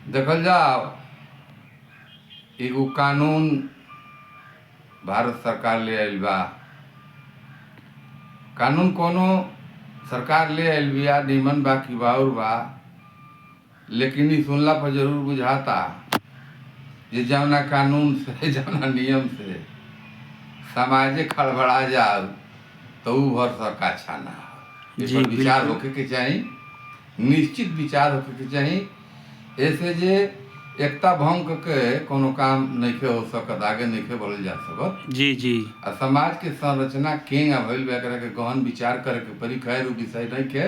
देखल जाओ एगो कानून भारत सरकार ले आइल बा। कानून कोनो सरकार ले आइल बिया, निमन बा कि बाउर बा, लेकिन ई सुनला पर जरूर बुझाता जे जौना कानून से जौना नियम से समाजे खड़बड़ा जाओ तो ऊ भर सका अच्छा ना हो। इस जी पर विचार बिल्कुल। होके के चाही, निश्चित विचार होके के चाही। ऐसे जे एकता भंग के कोनो काम नइखे हो सकत, आगे नइखे बढ़ल जा सकत। जी जी आ समाज के संरचना केंगा भइल बा एकरा के गहन विचार करे के पड़ी। खैर उ विषय नइखे।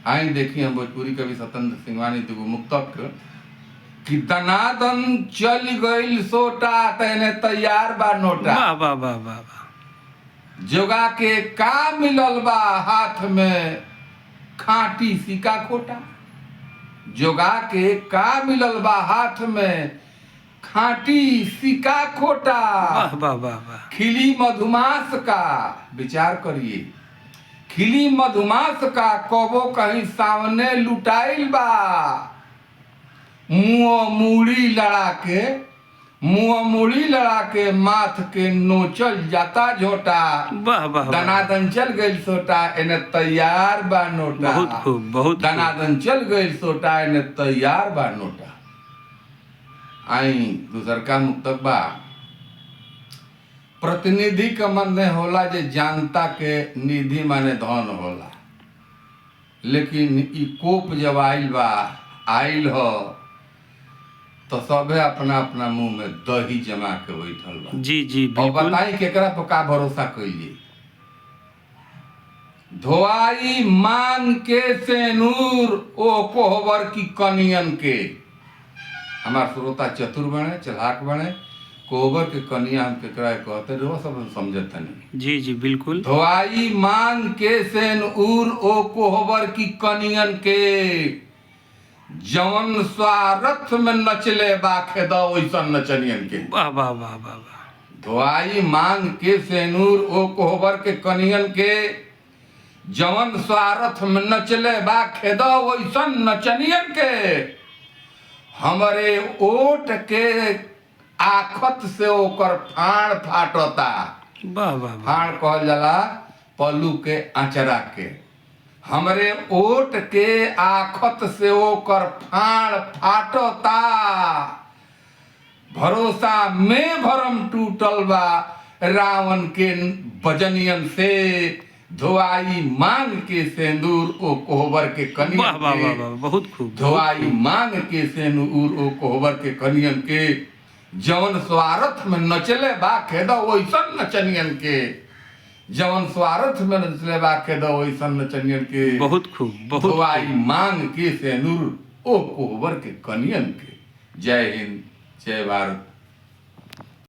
आई देखी हम भोजपुरी कवि सत्येंद्र सिंहवानी दुगो मुक्तक कि दनादन चल गइल सोटा तने तैयार बा नोटा, वाह वाह वाह वाह वाह। जोगा के का मिलल बा हाथ में खाटी सिक्का खोटा। जोगा के का मिलल बा हाथ में खाटी सिक्का खोटा। वाह वाह वाह वाह। खिली मधुमास का विचार करिए, खिली मधुमास का कबो कहीं सामने लुटाइल बा। मुंह मूड़ी लड़ा के माथ के नोचल जाता झोटा। वाह वाह वाह। दनादन चल गइल सोटा एने तैयार बा नोटा। बहुत खूब बहुत खूब। दनादन चल गइल सोटा एने तैयार बा नोटा। आई दूसर का मुक्तक बा। प्रतिनिधि का मन होला जे जनता के निधि माने धन होला, लेकिन ई कोप जब आइल हो तो सबे अपना अपना मुंह में दही जमा के बैठल बा। जी जी और बिल्कुल। बताई केकरा पर का भरोसा कइली। धोआई मांग के सेनूर ओ कोहबर की कनियन के। हमार श्रोता चतुर बने, चलाक बने। कोहबर के कनिया हम केकरा कहते रहो सब समझत नहीं। जी जी बिल्कुल। धोआई मांग के सेनूर ओ कोहबर की कनियन के। जवन स्वार्थ में नचले बा खेदा ओइसन नचनियन के। वाह वाह वाह वाह वाह। धोआई मांग के सेनूर ओ कोहबर के कनियन के। जवन स्वार्थ में नचले बा खेदा ओइसन नचनियन के। हमरे ओट के आखत से ओकर फाड़ फाटता। वाह वाह वाह। फाड़ कहल जाला पल्लू के आंचरा के। हमरे ओट के आखत से ओकर फाड़ फाटता। भरोसा में भरम टूटल बा रावण के बजनियन से। धोआई मांग के सेंदूर ओ कोहबर के कनियन वाह वाह वाह के। वाह। बहुत खूब। धोआई मांग के सेनूर ओ कोहबर के कनियन के। जवन स्वार्थ में नचले बा खेदा ओइसन नचनियन के। जवन स्वार्थ में नचले बा खेदा ओइसन नचनियन के। बहुत खूब बहुत धोआई खूब। मांग के सेनूर ओ कोहबर के कनियन के। जय हिंद, जय भारत।